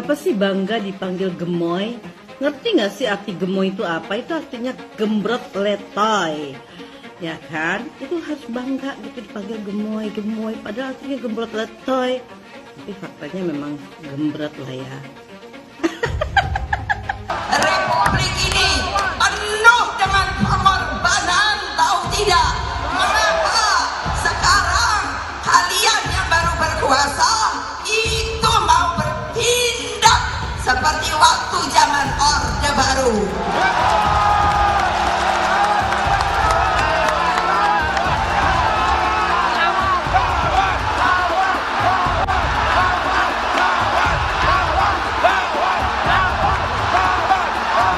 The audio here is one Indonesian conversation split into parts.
Kenapa sih bangga dipanggil gemoy? Ngerti nggak sih arti gemoy itu apa? Itu artinya gembrot letoy. Ya kan? Itu harus bangga gitu dipanggil gemoy. Padahal artinya gembrot letoy. Tapi faktanya memang gembrot lah ya. Republik ini penuh dengan pengorbanan, tahu tidak? Mengapa sekarang kalian yang baru berkuasa itu mau bertindak seperti waktu zaman Orde Baru?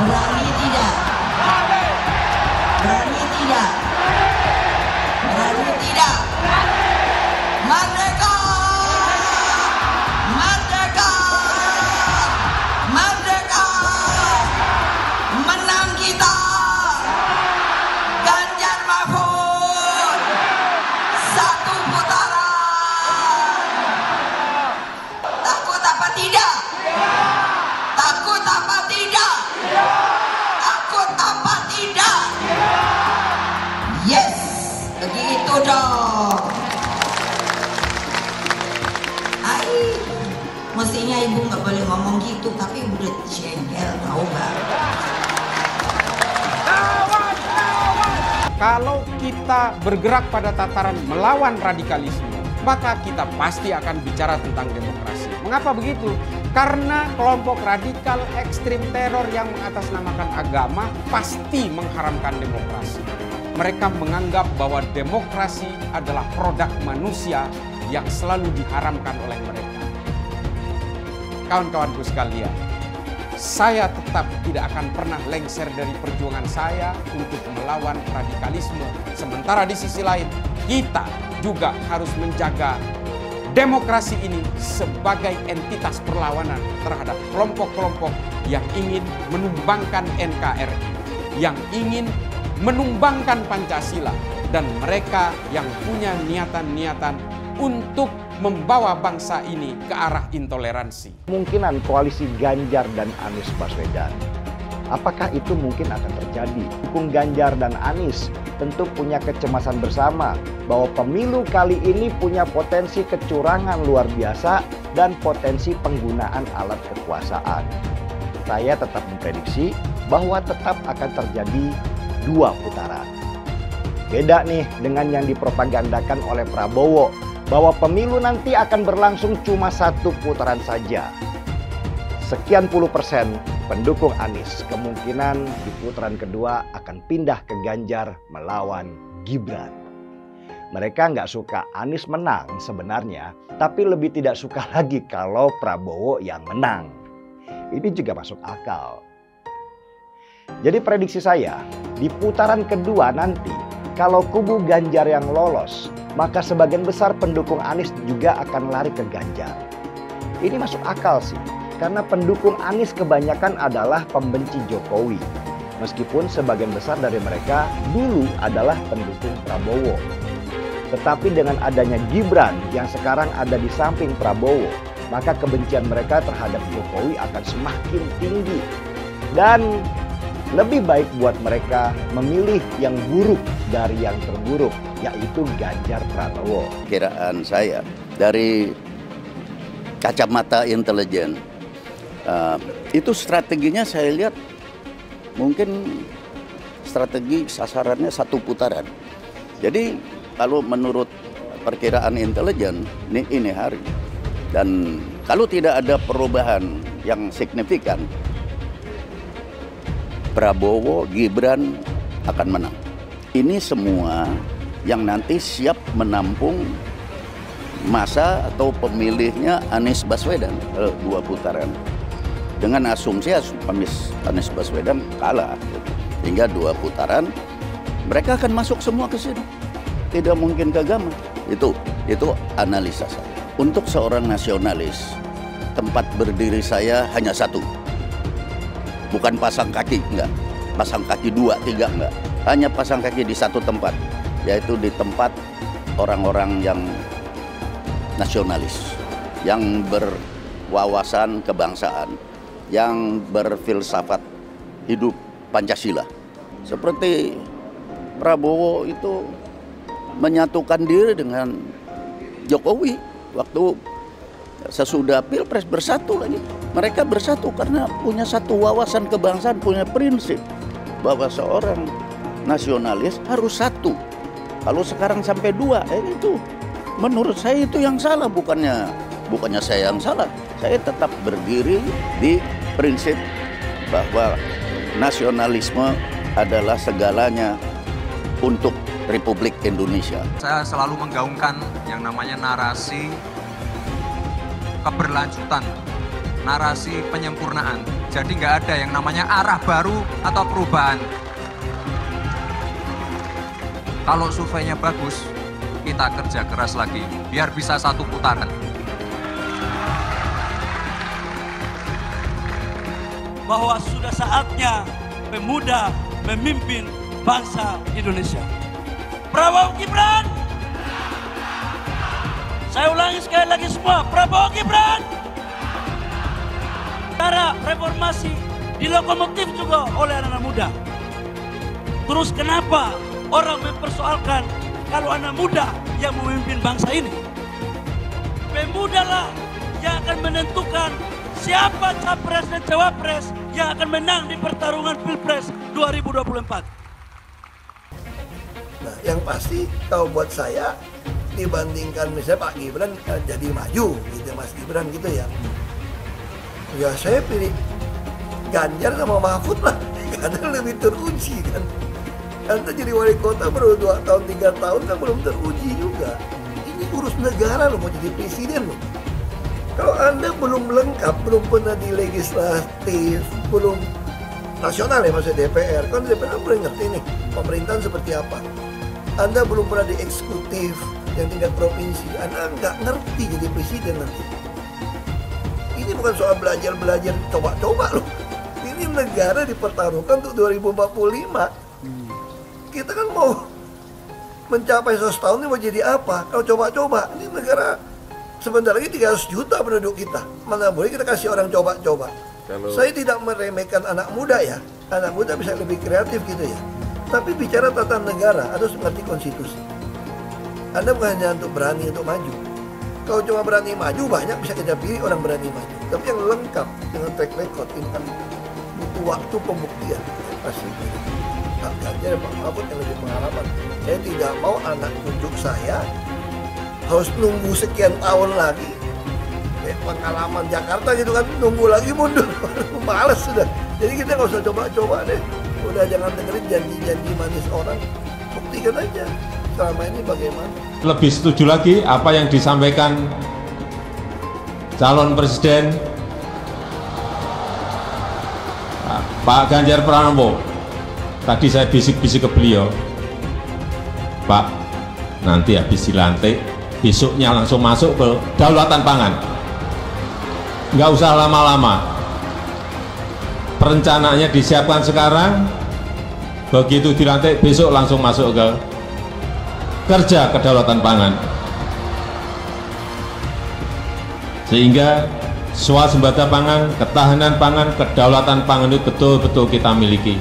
Berani tidak? Berani tidak? Berani tidak? Merdeka! Merdeka! Merdeka! Menang kita! Ganjar Mahfud! Satu putaran! Takut apa tidak? Takut apa tidak? Takut apa tidak? Yes, begitu dong. Mestinya ibu nggak boleh ngomong gitu, tapi udah jengkel, tahu nggak? Kalau kita bergerak pada tataran melawan radikalisme, maka kita pasti akan bicara tentang demokrasi. Mengapa begitu? Karena kelompok radikal ekstrim teror yang mengatasnamakan agama pasti mengharamkan demokrasi. Mereka menganggap bahwa demokrasi adalah produk manusia yang selalu diharamkan oleh mereka. Kawan-kawanku sekalian, saya tetap tidak akan pernah lengser dari perjuangan saya untuk melawan radikalisme. Sementara di sisi lain, kita juga harus menjaga demokrasi ini sebagai entitas perlawanan terhadap kelompok-kelompok yang ingin menumbangkan NKRI, yang ingin menumbangkan Pancasila, dan mereka yang punya niatan-niatan untuk membawa bangsa ini ke arah intoleransi. Kemungkinan koalisi Ganjar dan Anies Baswedan, apakah itu mungkin akan terjadi? Dukung Ganjar dan Anies tentu punya kecemasan bersama bahwa pemilu kali ini punya potensi kecurangan luar biasa dan potensi penggunaan alat kekuasaan. Saya tetap memprediksi bahwa tetap akan terjadi 2 putaran. Beda nih dengan yang dipropagandakan oleh Prabowo, bahwa pemilu nanti akan berlangsung cuma 1 putaran saja. Sekian puluh persen pendukung Anies kemungkinan di putaran kedua akan pindah ke Ganjar melawan Gibran. Mereka nggak suka Anies menang sebenarnya, tapi lebih tidak suka lagi kalau Prabowo yang menang. Ini juga masuk akal. Jadi prediksi saya, di putaran kedua nanti, kalau kubu Ganjar yang lolos, maka sebagian besar pendukung Anies juga akan lari ke Ganjar. Ini masuk akal sih, karena pendukung Anies kebanyakan adalah pembenci Jokowi. Meskipun sebagian besar dari mereka dulu adalah pendukung Prabowo. Tetapi dengan adanya Gibran yang sekarang ada di samping Prabowo, maka kebencian mereka terhadap Jokowi akan semakin tinggi. Dan lebih baik buat mereka memilih yang buruk dari yang terburuk, yaitu Ganjar Pranowo. Kiraan saya dari kacamata intelijen, itu strateginya saya lihat mungkin strategi sasarannya 1 putaran. Jadi kalau menurut perkiraan intelijen ini hari, dan kalau tidak ada perubahan yang signifikan, Prabowo, Gibran akan menang. Ini semua yang nanti siap menampung masa atau pemilihnya Anies Baswedan 2 putaran. Dengan asumsi Anies Baswedan kalah hingga 2 putaran, mereka akan masuk semua ke sini. Tidak mungkin kegamah. Itu analisa saya. Untuk seorang nasionalis, tempat berdiri saya hanya 1. Bukan pasang kaki, enggak. Pasang kaki 2, 3, enggak. Hanya pasang kaki di 1 tempat, yaitu di tempat orang-orang yang nasionalis, yang wawasan kebangsaan yang berfilsafat hidup Pancasila. Seperti Prabowo itu menyatukan diri dengan Jokowi waktu sesudah Pilpres bersatu lagi. Mereka bersatu karena punya satu wawasan kebangsaan, punya prinsip bahwa seorang nasionalis harus satu. Kalau sekarang sampai dua, itu menurut saya itu yang salah, bukannya saya yang salah. Saya tetap berdiri di prinsip bahwa nasionalisme adalah segalanya untuk Republik Indonesia. Saya selalu menggaungkan yang namanya narasi keberlanjutan, narasi penyempurnaan. Jadi nggak ada yang namanya arah baru atau perubahan. Kalau surveinya bagus, kita kerja keras lagi, biar bisa satu putaran. Bahwa sudah saatnya pemuda memimpin bangsa Indonesia. Prabowo Gibran! Saya ulangi sekali lagi semua, Prabowo Gibran! Cara reformasi dilokomotif juga oleh anak-anak muda. Terus kenapa orang mempersoalkan kalau anak muda yang memimpin bangsa ini? Pemuda lah yang akan menentukan siapa capres dan cawapres yang akan menang di pertarungan Pilpres 2024. Nah, yang pasti kalau buat saya dibandingkan misalnya Pak Gibran jadi maju gitu, Mas Gibran gitu ya. Ya saya pilih Ganjar sama Mahfud lah, karena lebih teruji kan. Anda jadi wali kota baru 2 tahun 3 tahun kan belum teruji juga. Ini urus negara loh, mau jadi presiden loh. Kalau Anda belum lengkap, belum pernah di legislatif, belum nasional ya maksudnya DPR, kan DPR belum ngerti nih pemerintahan seperti apa. Anda belum pernah di eksekutif yang tingkat provinsi, Anda nggak ngerti jadi presiden nanti. Ini bukan soal belajar coba-coba loh. Ini negara dipertaruhkan untuk 2045. Kita kan mau mencapai 100 tahun ini mau jadi apa? Kalau coba-coba, ini negara sebentar lagi 300 juta penduduk kita. Mana boleh kita kasih orang coba-coba. Saya tidak meremehkan anak muda ya. Anak muda bisa lebih kreatif gitu ya. Tapi bicara tata negara harus mengerti konstitusi. Anda bukan hanya untuk berani untuk maju. Kalau cuma berani maju, banyak bisa kita pilih orang berani maju. Tapi yang lengkap dengan track record ini kan butuh waktu pembuktian. Pasti Pak Ganjar, Pak Mahfud yang lebih pengalaman. Saya tidak mau anak cucu saya harus nunggu sekian tahun lagi. Pengalaman Jakarta gitu kan, nunggu lagi mundur. Males sudah. Jadi kita nggak usah coba-coba deh. Udah jangan dengerin janji-janji manis orang. Buktikan aja selama ini bagaimana. Lebih setuju lagi apa yang disampaikan calon presiden Pak Ganjar Pranowo. Tadi saya bisik-bisik ke beliau, Pak, nanti habis dilantik, besoknya langsung masuk ke kedaulatan pangan. Nggak usah lama-lama. Perencanaannya disiapkan sekarang, begitu dilantik besok langsung masuk ke kerja kedaulatan pangan. Sehingga swasembada pangan, ketahanan pangan, kedaulatan pangan itu betul-betul kita miliki.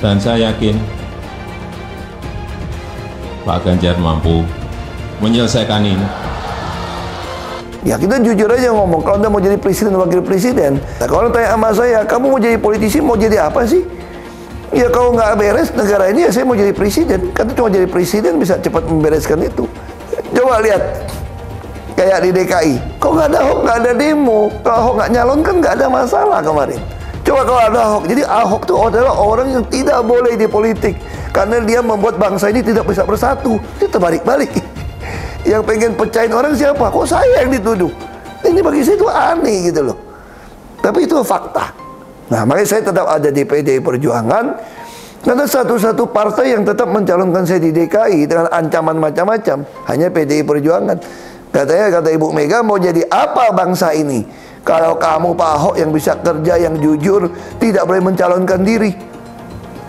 Dan saya yakin Pak Ganjar mampu menyelesaikan ini. Ya kita jujur aja ngomong, kalau Anda mau jadi presiden dan wakil presiden, nah kalau tanya sama saya, kamu mau jadi politisi, mau jadi apa sih? Ya kalau nggak beres negara ini, ya saya mau jadi presiden. Karena cuma jadi presiden bisa cepat membereskan itu. Coba lihat, kayak di DKI, kok nggak ada Ahok, nggak ada demo. Kalau Ahok nggak nyalon kan nggak ada masalah kemarin. Coba kalau ada Ahok, jadi Ahok itu adalah orang yang tidak boleh di politik. Karena dia membuat bangsa ini tidak bisa bersatu. Itu terbalik-balik. Yang pengen pecahin orang siapa? Kok saya yang dituduh? Ini bagi saya itu aneh gitu loh. Tapi itu fakta. Nah makanya saya tetap ada di PDI Perjuangan. Karena satu-satu partai yang tetap mencalonkan saya di DKI dengan ancaman macam-macam hanya PDI Perjuangan. Kata Ibu Mega, mau jadi apa bangsa ini? Kalau kamu Pak Ahok yang bisa kerja, yang jujur, tidak boleh mencalonkan diri.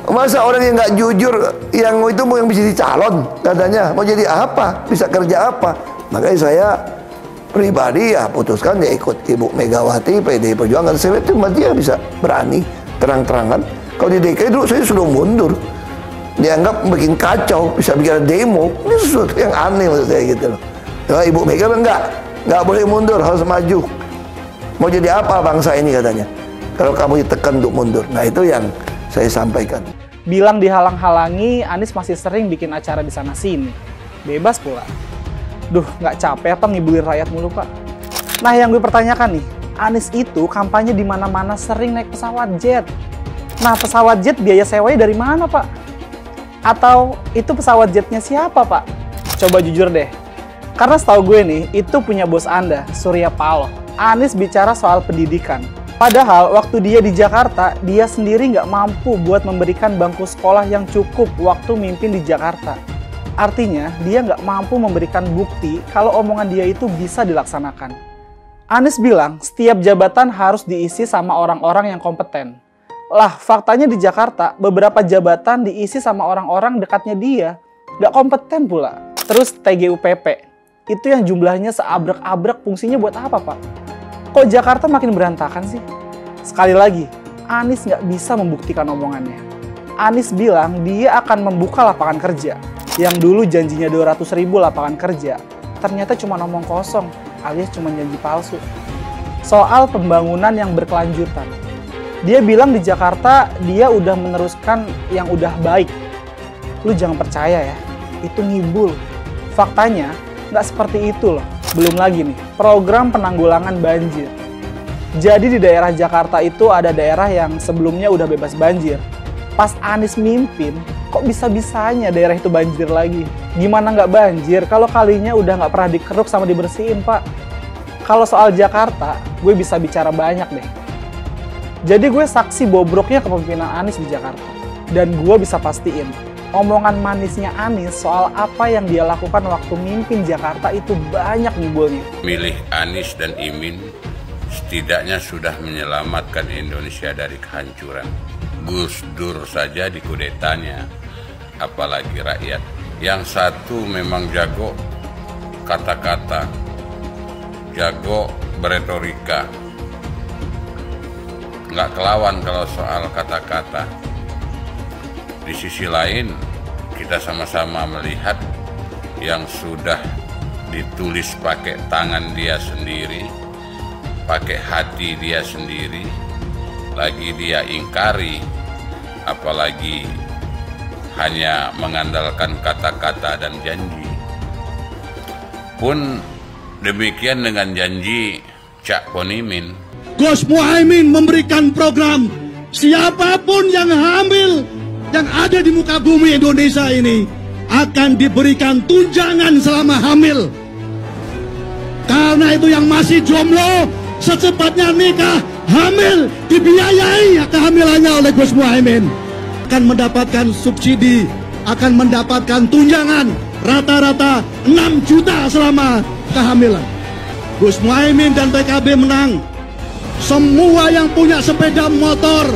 Masa orang yang nggak jujur, yang itu mau yang bisa dicalon, katanya mau jadi apa, bisa kerja apa? Makanya saya pribadi ya putuskan dia ikut Ibu Megawati, PDI Perjuangan. Saya itu dia bisa berani terang-terangan. Kalau di DKI dulu saya sudah mundur, dianggap bikin kacau, bisa bikin demo. Ini sesuatu yang aneh menurut saya gitu loh. Ya, Ibu Mega nggak boleh mundur, harus maju. Mau jadi apa bangsa ini katanya, kalau kamu ditekan untuk mundur. Nah itu yang saya sampaikan. Bilang dihalang-halangi, Anies masih sering bikin acara di sana-sini. Bebas pula. Duh, nggak capek apa ngibulin rakyat mulu, Pak? Nah, yang gue pertanyakan nih, Anies itu kampanye di mana-mana sering naik pesawat jet. Nah, pesawat jet biaya sewanya dari mana, Pak? Atau itu pesawat jetnya siapa, Pak? Coba jujur deh. Karena setahu gue nih, itu punya bos Anda, Surya Paloh. Anies bicara soal pendidikan. Padahal waktu dia di Jakarta, dia sendiri nggak mampu buat memberikan bangku sekolah yang cukup waktu mimpin di Jakarta. Artinya, dia nggak mampu memberikan bukti kalau omongan dia itu bisa dilaksanakan. Anies bilang, setiap jabatan harus diisi sama orang-orang yang kompeten. Lah, faktanya di Jakarta, beberapa jabatan diisi sama orang-orang dekatnya dia. Nggak kompeten pula. Terus TGUPP, itu yang jumlahnya seabrek-abrek, fungsinya buat apa, Pak? Kok Jakarta makin berantakan sih? Sekali lagi, Anies nggak bisa membuktikan omongannya. Anies bilang dia akan membuka lapangan kerja. Yang dulu janjinya 200.000 lapangan kerja, ternyata cuma omong kosong, alias cuma janji palsu. Soal pembangunan yang berkelanjutan. Dia bilang di Jakarta dia udah meneruskan yang udah baik. Lu jangan percaya ya, itu ngibul. Faktanya nggak seperti itu loh. Belum lagi nih, program penanggulangan banjir. Jadi di daerah Jakarta itu ada daerah yang sebelumnya udah bebas banjir. Pas Anies mimpin, kok bisa-bisanya daerah itu banjir lagi? Gimana nggak banjir kalau kalinya udah nggak pernah dikeruk sama dibersihin, Pak? Kalau soal Jakarta, gue bisa bicara banyak deh. Jadi gue saksi bobroknya kepemimpinan Anies di Jakarta. Dan gue bisa pastiin, omongan manisnya Anies soal apa yang dia lakukan waktu mimpin Jakarta itu banyak ngibulnya. Milih Anies dan Imin setidaknya sudah menyelamatkan Indonesia dari kehancuran. Gus Dur saja dikudetanya, apalagi rakyat. Yang satu memang jago kata-kata, jago beretorika, nggak kelawan kalau soal kata-kata. Di sisi lain, kita sama-sama melihat yang sudah ditulis pakai tangan dia sendiri, pakai hati dia sendiri, lagi dia ingkari, apalagi hanya mengandalkan kata-kata dan janji. Pun demikian dengan janji Cak Ponimin. Gus Muhaimin memberikan program siapapun yang hamil yang ada di muka bumi Indonesia ini akan diberikan tunjangan selama hamil. Karena itu yang masih jomblo secepatnya nikah, hamil, dibiayai kehamilannya oleh Gus Muhaimin. Akan mendapatkan subsidi, akan mendapatkan tunjangan rata-rata 6 juta selama kehamilan. Gus Muhaimin dan PKB menang. Semua yang punya sepeda motor,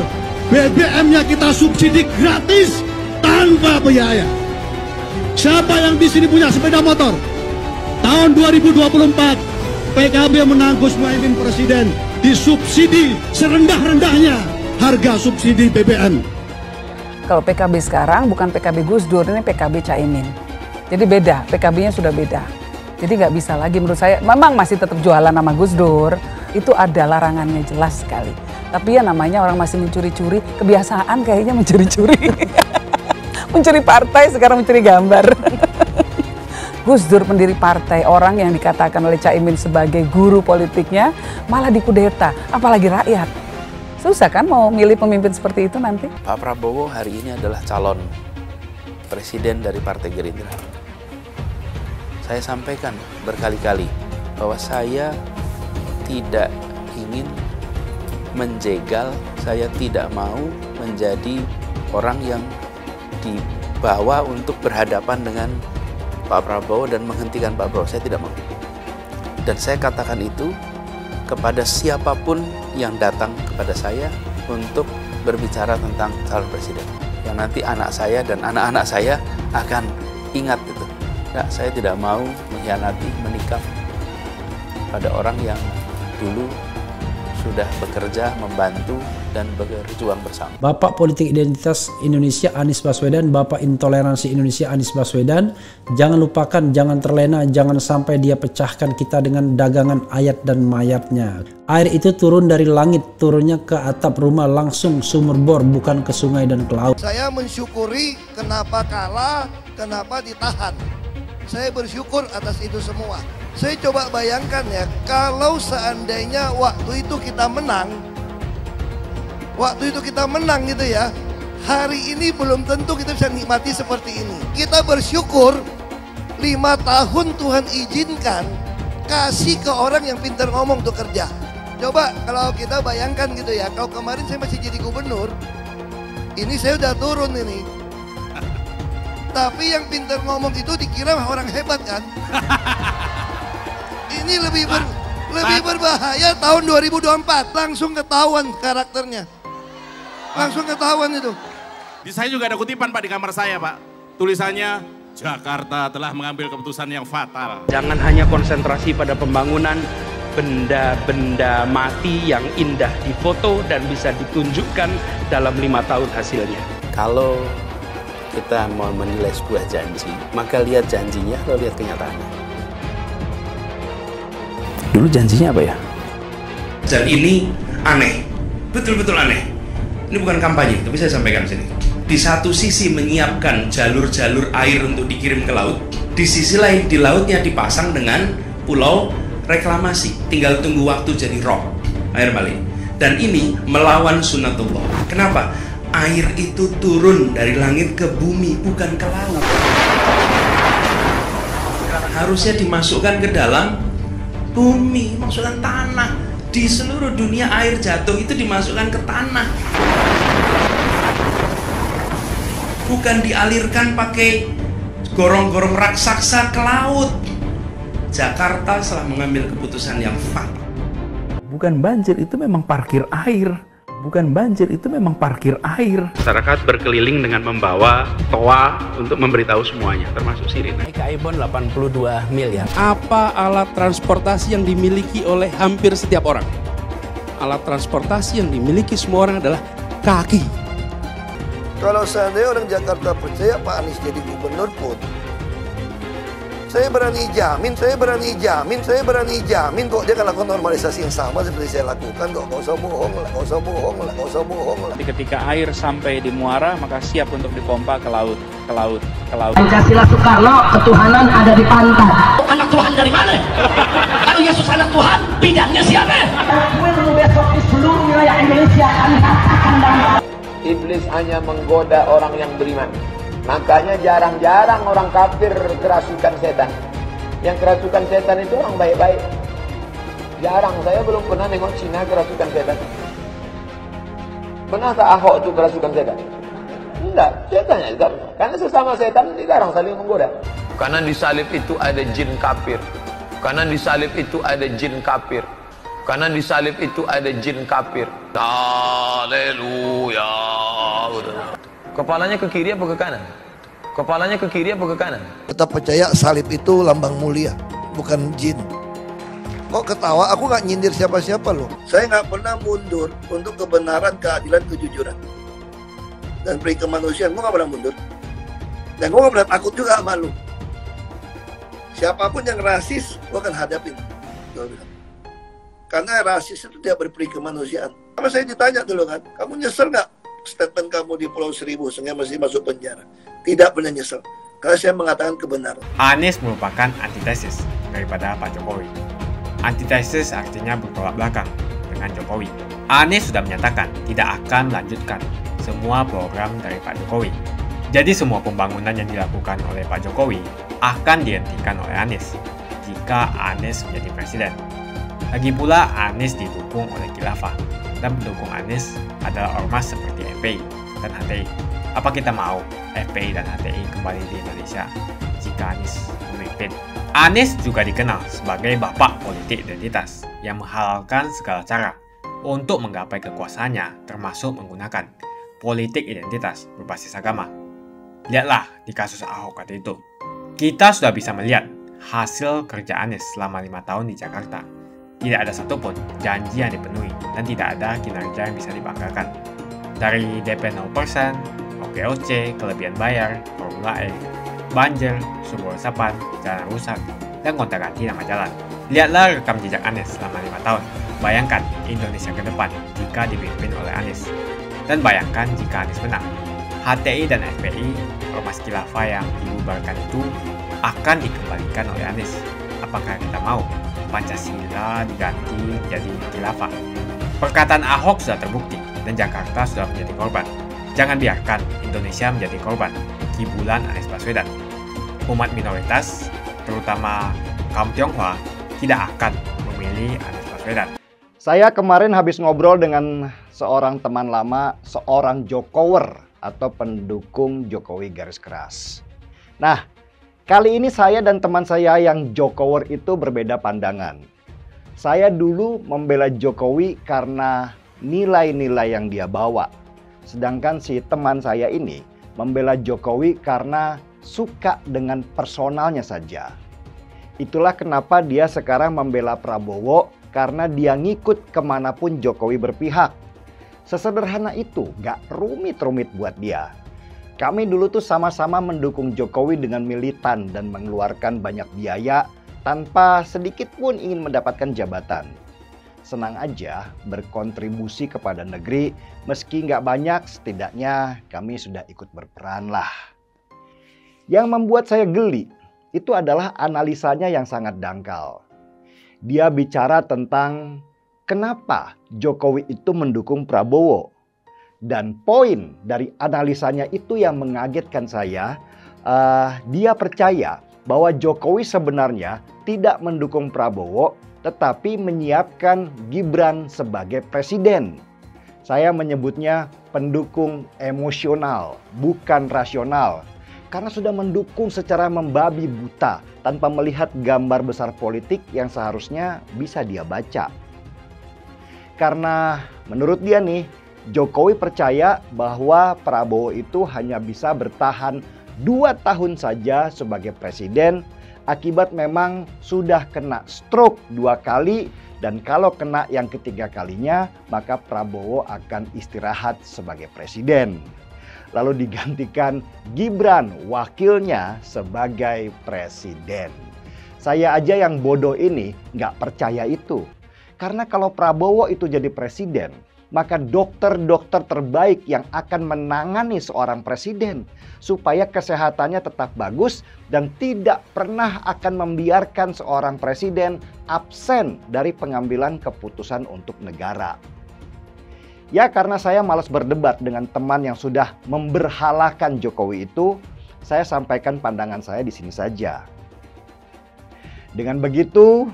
BBM-nya kita subsidi gratis tanpa biaya. Siapa yang di sini punya sepeda motor? Tahun 2024 PKB menang, Gus Muhaimin presiden, disubsidi serendah-rendahnya harga subsidi BBM. Kalau PKB sekarang bukan PKB Gus Dur, ini PKB Caimin. Jadi beda, PKB-nya sudah beda. Jadi nggak bisa lagi menurut saya, memang masih tetap jualan nama Gus Dur, itu ada larangannya jelas sekali. Tapi ya namanya orang masih mencuri-curi, kebiasaan kayaknya mencuri-curi. Mencuri partai, sekarang mencuri gambar. Gus Dur pendiri partai, orang yang dikatakan oleh Caimin sebagai guru politiknya, malah dikudeta, apalagi rakyat. Susah kan mau milih pemimpin seperti itu nanti? Pak Prabowo hari ini adalah calon presiden dari Partai Gerindra. Saya sampaikan berkali-kali bahwa saya tidak ingin menjegal, saya tidak mau menjadi orang yang dibawa untuk berhadapan dengan Pak Prabowo dan menghentikan Pak Prabowo. Saya tidak mau. Dan saya katakan itu kepada siapapun yang datang kepada saya untuk berbicara tentang calon presiden. Yang nanti anak saya dan anak-anak saya akan ingat itu. Nah, saya tidak mau mengkhianati, menikam pada orang yang dulu sudah bekerja, membantu, dan berjuang bersama. Bapak Politik Identitas Indonesia Anies Baswedan, Bapak Intoleransi Indonesia Anies Baswedan, jangan lupakan, jangan terlena, jangan sampai dia pecahkan kita dengan dagangan ayat dan mayatnya. Air itu turun dari langit, turunnya ke atap rumah langsung sumur bor, bukan ke sungai dan ke laut. Saya mensyukuri kenapa kalah, kenapa ditahan. Saya bersyukur atas itu semua. Saya coba bayangkan ya, kalau seandainya waktu itu kita menang gitu ya, hari ini belum tentu kita bisa nikmati seperti ini. Kita bersyukur 5 tahun Tuhan izinkan kasih ke orang yang pintar ngomong untuk kerja. Coba kalau kita bayangkan gitu ya, kalau kemarin saya masih jadi gubernur, ini saya udah turun ini. Tapi yang pintar ngomong itu dikira orang hebat kan? Ini lebih berbahaya tahun 2024, langsung ketahuan karakternya. Langsung ketahuan itu. Di saya juga ada kutipan Pak di kamar saya Pak. Tulisannya, Jakarta telah mengambil keputusan yang fatal. Jangan hanya konsentrasi pada pembangunan benda-benda mati yang indah difoto dan bisa ditunjukkan dalam 5 tahun hasilnya. Kalau kita mau menilai sebuah janji, maka lihat janjinya atau lihat kenyataannya. Dulu janjinya apa ya? Dan ini aneh, betul-betul aneh. Ini bukan kampanye, tapi saya sampaikan di sini. Di satu sisi menyiapkan jalur-jalur air untuk dikirim ke laut, di sisi lain di lautnya dipasang dengan pulau reklamasi. Tinggal tunggu waktu jadi rob, air balik. Dan ini melawan sunnatullah. Kenapa? Air itu turun dari langit ke bumi, bukan ke laut. Harusnya dimasukkan ke dalam bumi, masukkan tanah. Di seluruh dunia air jatuh itu dimasukkan ke tanah, bukan dialirkan pakai gorong-gorong raksasa ke laut. Jakarta telah mengambil keputusan yang fatal. Bukan banjir, itu memang parkir air. Bukan banjir, itu memang parkir air. Masyarakat berkeliling dengan membawa toa untuk memberitahu semuanya, termasuk sirine. Kaibon 82 miliar. Apa alat transportasi yang dimiliki oleh hampir setiap orang? Alat transportasi yang dimiliki semua orang adalah kaki. Kalau seandainya orang Jakarta percaya Pak Anies jadi gubernur pun, saya berani jamin kok dia akan lakukan normalisasi yang sama seperti saya lakukan kok. Gak usah bohong lah. Ketika air sampai di muara, maka siap untuk dipompa ke laut. Pancasila Soekarno, ketuhanan ada di pantat. Anak Tuhan dari mana? Kalau Yesus anak Tuhan, bidangnya siapa? Besok di seluruh wilayah Indonesia kami katakan damai. Iblis hanya menggoda orang yang beriman. Makanya jarang-jarang orang kafir kerasukan setan. Yang kerasukan setan itu orang baik-baik. Jarang, saya belum pernah nengok Cina kerasukan setan. Pernah tak Ahok itu kerasukan setan? Enggak, setannya juga. Karena sesama setan dilarang saling menggoda. Karena di salib itu ada jin kafir. Karena di salib itu ada jin kafir. Karena di salib itu ada jin kafir. Haleluya. Kepalanya ke kiri apa ke kanan? Kepalanya ke kiri apa ke kanan? Tetap percaya salib itu lambang mulia, bukan jin. Kok ketawa? Aku nggak nyindir siapa-siapa loh. Saya nggak pernah mundur untuk kebenaran, keadilan, kejujuran, dan peri kemanusiaan. Gue nggak pernah mundur. Dan gue nggak pernah takut juga sama lu. Siapapun yang rasis, gue akan hadapin. Karena rasis itu tidak berperi kemanusiaan. Sama saya ditanya dulu kan, kamu nyesel nggak statement kamu di Pulau Seribu sehingga masih masuk penjara? Tidak pernah nyesel, karena saya mengatakan kebenaran. Anies merupakan antitesis daripada Pak Jokowi. Antitesis artinya bertolak belakang dengan Jokowi. Anies sudah menyatakan tidak akan melanjutkan semua program dari Pak Jokowi. Jadi semua pembangunan yang dilakukan oleh Pak Jokowi akan dihentikan oleh Anies jika Anies menjadi presiden. Lagi pula Anies didukung oleh khilafah, dan pendukung Anies adalah ormas seperti FPI dan HTI. Apa kita mau FPI dan HTI kembali di Indonesia jika Anies memimpin? Anies juga dikenal sebagai bapak politik identitas yang menghalalkan segala cara untuk menggapai kekuasaannya, termasuk menggunakan politik identitas berbasis agama. Lihatlah di kasus Ahok waktu itu. Kita sudah bisa melihat hasil kerja Anies selama 5 tahun di Jakarta. Tidak ada satupun janji yang dipenuhi dan tidak ada kinerja yang bisa dibanggakan. Dari DP 0%, OKOC, kelebihan bayar, Formula E, banjir, sumber resapan, jalan rusak, dan gonta-ganti nama jalan. Lihatlah rekam jejak Anies selama 5 tahun. Bayangkan Indonesia ke depan jika dipimpin oleh Anies. Dan bayangkan jika Anies menang. HTI dan FPI, Ormas Khilafah yang dibubarkan itu akan dikembalikan oleh Anies. Apakah kita mau Pancasila diganti jadi Khilafah? Perkataan Ahok sudah terbukti dan Jakarta sudah menjadi korban. Jangan biarkan Indonesia menjadi korban kibulan Anies Baswedan. Umat minoritas, terutama kaum Tionghoa, tidak akan memilih Anies Baswedan. Saya kemarin habis ngobrol dengan seorang teman lama, seorang Jokower atau pendukung Jokowi garis keras. Nah, kali ini saya dan teman saya yang Jokower itu berbeda pandangan. Saya dulu membela Jokowi karena nilai-nilai yang dia bawa. Sedangkan si teman saya ini membela Jokowi karena suka dengan personalnya saja. Itulah kenapa dia sekarang membela Prabowo, karena dia ngikut kemanapun Jokowi berpihak. Sesederhana itu, gak rumit-rumit buat dia. Kami dulu tuh sama-sama mendukung Jokowi dengan militan dan mengeluarkan banyak biaya tanpa sedikit pun ingin mendapatkan jabatan. Senang aja berkontribusi kepada negeri, meski nggak banyak, setidaknya kami sudah ikut berperan lah. Yang membuat saya geli, itu adalah analisanya yang sangat dangkal. Dia bicara tentang kenapa Jokowi itu mendukung Prabowo. Dan poin dari analisanya itu yang mengagetkan saya. Dia percaya bahwa Jokowi sebenarnya tidak mendukung Prabowo, tetapi menyiapkan Gibran sebagai presiden. Saya menyebutnya pendukung emosional, bukan rasional. Karena sudah mendukung secara membabi buta tanpa melihat gambar besar politik yang seharusnya bisa dia baca. Karena menurut dia nih, Jokowi percaya bahwa Prabowo itu hanya bisa bertahan 2 tahun saja sebagai presiden akibat memang sudah kena stroke 2 kali dan kalau kena yang ketiga kalinya maka Prabowo akan istirahat sebagai presiden. Lalu digantikan Gibran wakilnya sebagai presiden. Saya aja yang bodoh ini nggak percaya itu. Karena kalau Prabowo itu jadi presiden, maka dokter-dokter terbaik yang akan menangani seorang presiden supaya kesehatannya tetap bagus dan tidak pernah akan membiarkan seorang presiden absen dari pengambilan keputusan untuk negara. Ya karena saya malas berdebat dengan teman yang sudah memberhalakan Jokowi itu, saya sampaikan pandangan saya di sini saja. Dengan begitu,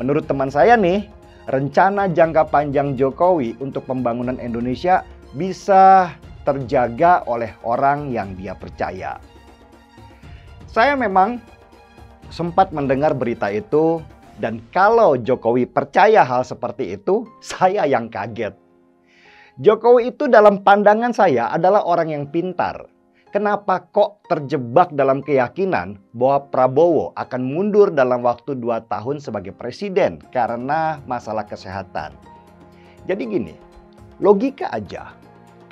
menurut teman saya nih, rencana jangka panjang Jokowi untuk pembangunan Indonesia bisa terjaga oleh orang yang dia percaya. Saya memang sempat mendengar berita itu dan kalau Jokowi percaya hal seperti itu, saya yang kaget. Jokowi itu dalam pandangan saya adalah orang yang pintar. Kenapa kok terjebak dalam keyakinan bahwa Prabowo akan mundur dalam waktu 2 tahun sebagai presiden karena masalah kesehatan? Jadi gini, logika aja.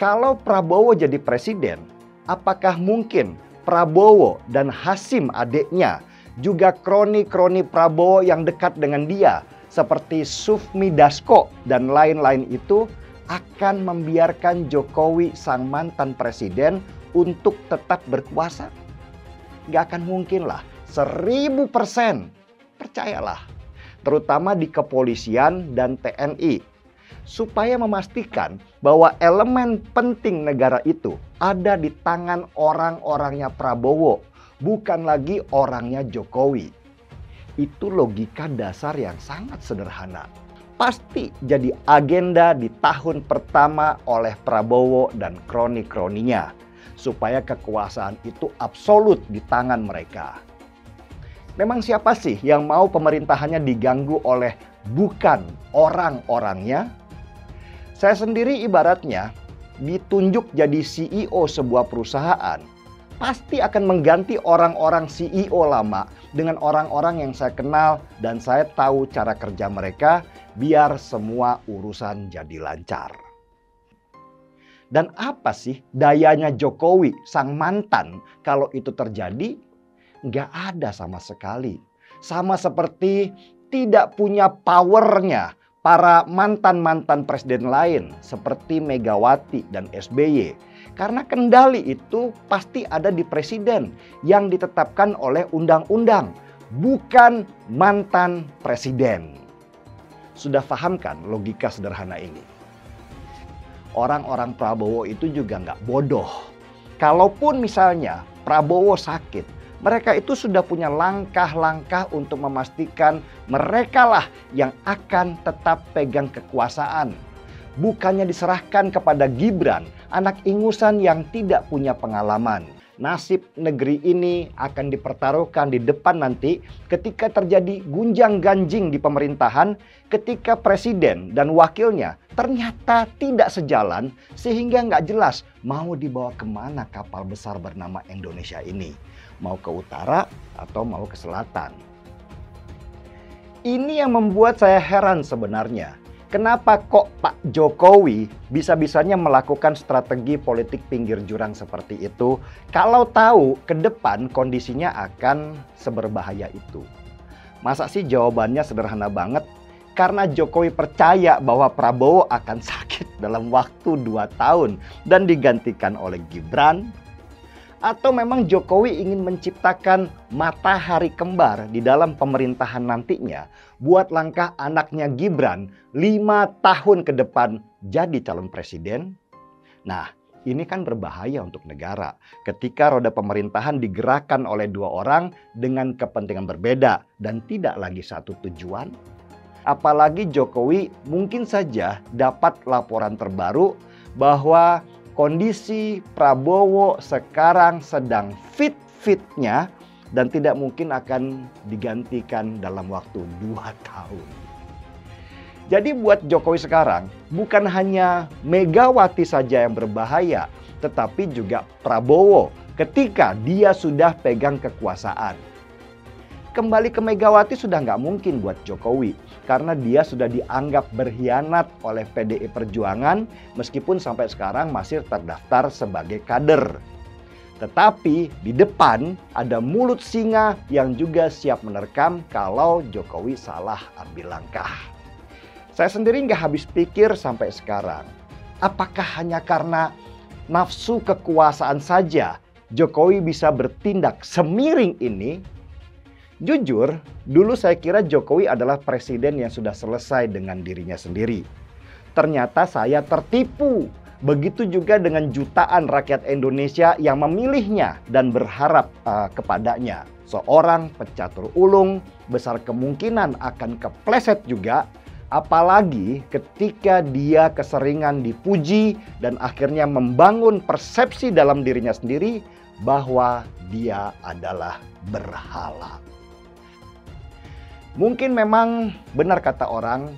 Kalau Prabowo jadi presiden, apakah mungkin Prabowo dan Hasim adiknya juga kroni-kroni Prabowo yang dekat dengan dia seperti Sufmi Dasko dan lain-lain itu akan membiarkan Jokowi sang mantan presiden untuk tetap berkuasa? Gak akan mungkin lah, 1000%. Percayalah, terutama di kepolisian dan TNI. Supaya memastikan bahwa elemen penting negara itu ada di tangan orang-orangnya Prabowo, bukan lagi orangnya Jokowi. Itu logika dasar yang sangat sederhana. Pasti jadi agenda di tahun pertama oleh Prabowo dan kroni-kroninya. Supaya kekuasaan itu absolut di tangan mereka. Memang siapa sih yang mau pemerintahannya diganggu oleh bukan orang-orangnya? Saya sendiri ibaratnya ditunjuk jadi CEO sebuah perusahaan. pasti akan mengganti orang-orang CEO lama dengan orang-orang yang saya kenal dan saya tahu cara kerja mereka biar semua urusan jadi lancar. Dan apa sih dayanya Jokowi, sang mantan, kalau itu terjadi? Nggak ada sama sekali. Sama seperti tidak punya powernya para mantan-mantan presiden lain seperti Megawati dan SBY. Karena kendali itu pasti ada di presiden yang ditetapkan oleh undang-undang, bukan mantan presiden. Sudah paham kan logika sederhana ini? Orang-orang Prabowo itu juga nggak bodoh. Kalaupun misalnya Prabowo sakit, mereka itu sudah punya langkah-langkah untuk memastikan merekalah yang akan tetap pegang kekuasaan. Bukannya diserahkan kepada Gibran, anak ingusan yang tidak punya pengalaman. Nasib negeri ini akan dipertaruhkan di depan nanti ketika terjadi gunjang-ganjing di pemerintahan, ketika presiden dan wakilnya ternyata tidak sejalan sehingga nggak jelas mau dibawa kemana kapal besar bernama Indonesia ini. Mau ke utara atau mau ke selatan. Ini yang membuat saya heran sebenarnya. Kenapa kok Pak Jokowi bisa-bisanya melakukan strategi politik pinggir jurang seperti itu kalau tahu ke depan kondisinya akan seberbahaya itu? Masa sih jawabannya sederhana banget? Karena Jokowi percaya bahwa Prabowo akan sakit dalam waktu 2 tahun dan digantikan oleh Gibran? Atau memang Jokowi ingin menciptakan matahari kembar di dalam pemerintahan nantinya buat langkah anaknya Gibran 5 tahun ke depan jadi calon presiden? Nah, ini kan berbahaya untuk negara ketika roda pemerintahan digerakkan oleh 2 orang dengan kepentingan berbeda dan tidak lagi satu tujuan. Apalagi Jokowi mungkin saja dapat laporan terbaru bahwa kondisi Prabowo sekarang sedang fit-fitnya dan tidak mungkin akan digantikan dalam waktu 2 tahun. Jadi buat Jokowi sekarang bukan hanya Megawati saja yang berbahaya, tetapi juga Prabowo ketika dia sudah pegang kekuasaan. Kembali ke Megawati sudah nggak mungkin buat Jokowi karena dia sudah dianggap berkhianat oleh PDI Perjuangan meskipun sampai sekarang masih terdaftar sebagai kader. Tetapi di depan ada mulut singa yang juga siap menerkam kalau Jokowi salah ambil langkah. Saya sendiri nggak habis pikir sampai sekarang. Apakah hanya karena nafsu kekuasaan saja Jokowi bisa bertindak semiring ini? Jujur, dulu saya kira Jokowi adalah presiden yang sudah selesai dengan dirinya sendiri. Ternyata saya tertipu. Begitu juga dengan jutaan rakyat Indonesia yang memilihnya dan berharap kepadanya. Seorang pecatur ulung besar kemungkinan akan kepleset juga. Apalagi ketika dia keseringan dipuji dan akhirnya membangun persepsi dalam dirinya sendiri bahwa dia adalah berhala. Mungkin memang benar kata orang,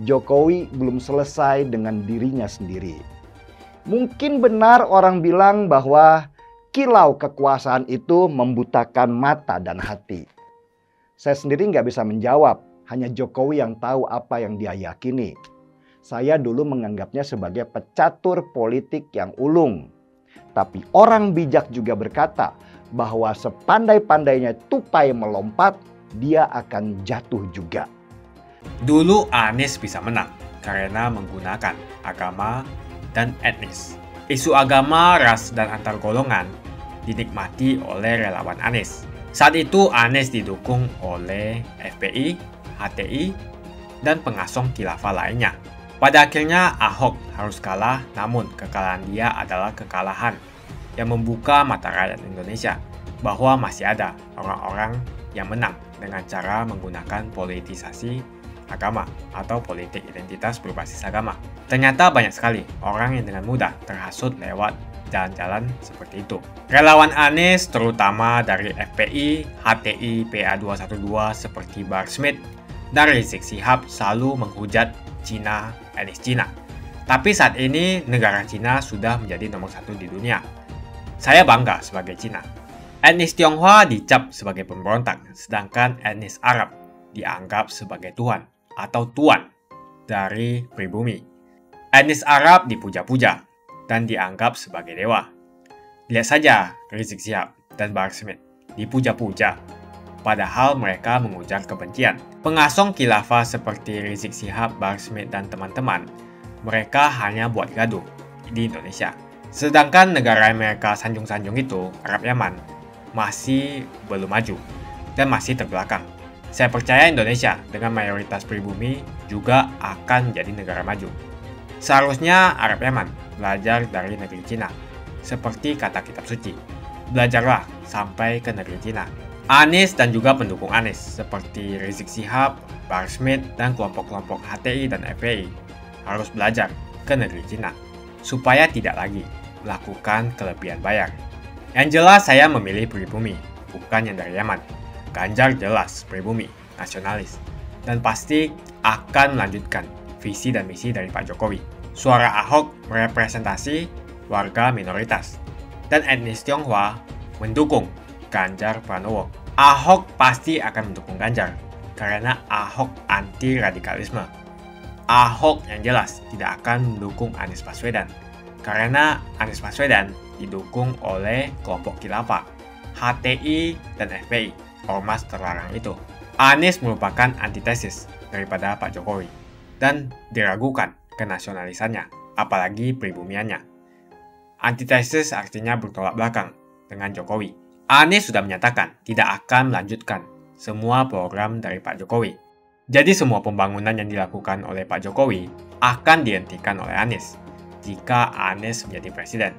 Jokowi belum selesai dengan dirinya sendiri. Mungkin benar orang bilang bahwa kilau kekuasaan itu membutakan mata dan hati. Saya sendiri nggak bisa menjawab, hanya Jokowi yang tahu apa yang dia yakini. Saya dulu menganggapnya sebagai pecatur politik yang ulung. Tapi orang bijak juga berkata bahwa sepandai-pandainya tupai melompat, dia akan jatuh juga. Dulu Anies bisa menang karena menggunakan agama dan etnis. Isu agama, ras, dan antar golongan dinikmati oleh relawan Anies. Saat itu Anies didukung oleh FPI, HTI, dan pengasong khilafah lainnya. Pada akhirnya Ahok harus kalah, namun kekalahan dia adalah kekalahan yang membuka mata rakyat Indonesia bahwa masih ada orang-orang yang menang dengan cara menggunakan politisasi agama atau politik identitas berbasis agama. Ternyata banyak sekali orang yang dengan mudah terhasut lewat jalan-jalan seperti itu. Relawan Anies terutama dari FPI, HTI, PA212 seperti Bahar Smith dan Rizik Syihab selalu menghujat Cina, etnis Cina. Tapi saat ini negara Cina sudah menjadi nomor 1 di dunia. Saya bangga sebagai Cina. Etnis Tionghoa dicap sebagai pemberontak, sedangkan etnis Arab dianggap sebagai Tuhan atau Tuan dari pribumi. Etnis Arab dipuja-puja dan dianggap sebagai dewa. Lihat saja Rizik Syihab dan Bahar Smith dipuja-puja, padahal mereka mengujar kebencian. Pengasong khilafah seperti Rizik Syihab, Bahar Smith, dan teman-teman, mereka hanya buat gaduh di Indonesia. Sedangkan negara yang mereka sanjung-sanjung itu, Arab Yaman, masih belum maju dan masih terbelakang. Saya percaya Indonesia dengan mayoritas pribumi juga akan menjadi negara maju. Seharusnya Arab Yaman belajar dari negeri Cina. Seperti kata kitab suci, belajarlah sampai ke negeri Cina. Anies dan juga pendukung Anies seperti Rizik Syihab, Bahar Smith, dan kelompok-kelompok HTI dan FPI harus belajar ke negeri Cina supaya tidak lagi melakukan kelebihan bayar. Yang jelas saya memilih pribumi, bukan yang dari Yaman. Ganjar jelas pribumi, nasionalis, dan pasti akan melanjutkan visi dan misi dari Pak Jokowi. Suara Ahok merepresentasi warga minoritas, dan etnis Tionghoa mendukung Ganjar Pranowo. Ahok pasti akan mendukung Ganjar, karena Ahok anti radikalisme. Ahok yang jelas tidak akan mendukung Anies Baswedan, karena Anies Baswedan didukung oleh kelompok khilafah, HTI, dan FPI, ormas terlarang itu. Anies merupakan antitesis daripada Pak Jokowi, dan diragukan kenasionalisannya, apalagi pribumiannya. Antitesis artinya bertolak belakang dengan Jokowi. Anies sudah menyatakan tidak akan melanjutkan semua program dari Pak Jokowi. Jadi semua pembangunan yang dilakukan oleh Pak Jokowi akan dihentikan oleh Anies jika Anies menjadi presiden.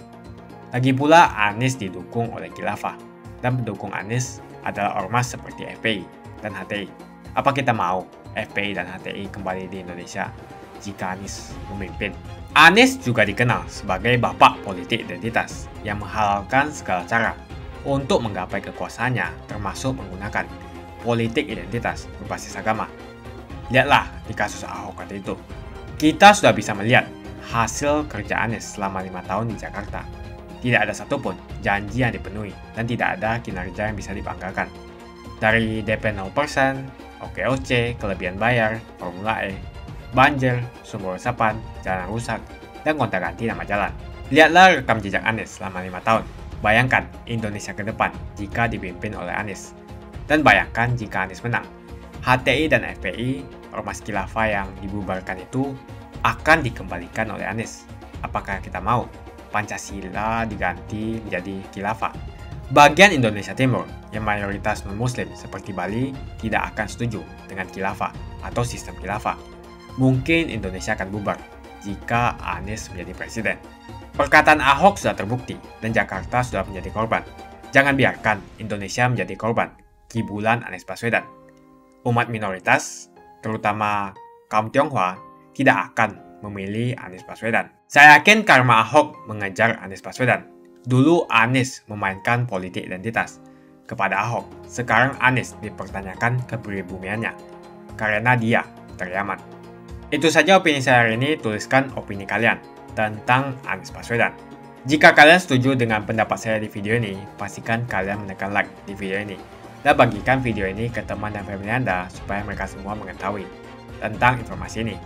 Lagi pula Anies didukung oleh khilafah, dan pendukung Anies adalah ormas seperti FPI dan HTI. Apa kita mau FPI dan HTI kembali di Indonesia jika Anies memimpin? Anies juga dikenal sebagai bapak politik identitas yang menghalalkan segala cara untuk menggapai kekuasaannya, termasuk menggunakan politik identitas berbasis agama. Lihatlah di kasus Ahok waktu itu. Kita sudah bisa melihat hasil kerja Anies selama 5 tahun di Jakarta. Tidak ada satupun janji yang dipenuhi dan tidak ada kinerja yang bisa dibanggakan. Dari DP 0%, OKOC, kelebihan bayar, Formula E, banjir, sumber resapan, jalan rusak, dan gonta-ganti nama jalan. Lihatlah rekam jejak Anies selama 5 tahun. Bayangkan Indonesia ke depan jika dipimpin oleh Anies. Dan bayangkan jika Anies menang. HTI dan FPI, ormas khilafah yang dibubarkan itu, akan dikembalikan oleh Anies. Apakah kita mau Pancasila diganti menjadi khilafah? Bagian Indonesia Timur yang mayoritas non-muslim seperti Bali tidak akan setuju dengan khilafah atau sistem khilafah. Mungkin Indonesia akan bubar jika Anies menjadi presiden. Perkataan Ahok sudah terbukti dan Jakarta sudah menjadi korban. Jangan biarkan Indonesia menjadi korban kibulan Anies Baswedan. Umat minoritas, terutama kaum Tionghoa, tidak akan memilih Anies Baswedan. Saya yakin karma Ahok mengejar Anies Baswedan. Dulu Anies memainkan politik identitas kepada Ahok. Sekarang Anies dipertanyakan kepribumiannya karena dia dari Yaman. Itu saja opini saya hari ini. Tuliskan opini kalian tentang Anies Baswedan. Jika kalian setuju dengan pendapat saya di video ini, pastikan kalian menekan like di video ini dan bagikan video ini ke teman dan family Anda supaya mereka semua mengetahui tentang informasi ini.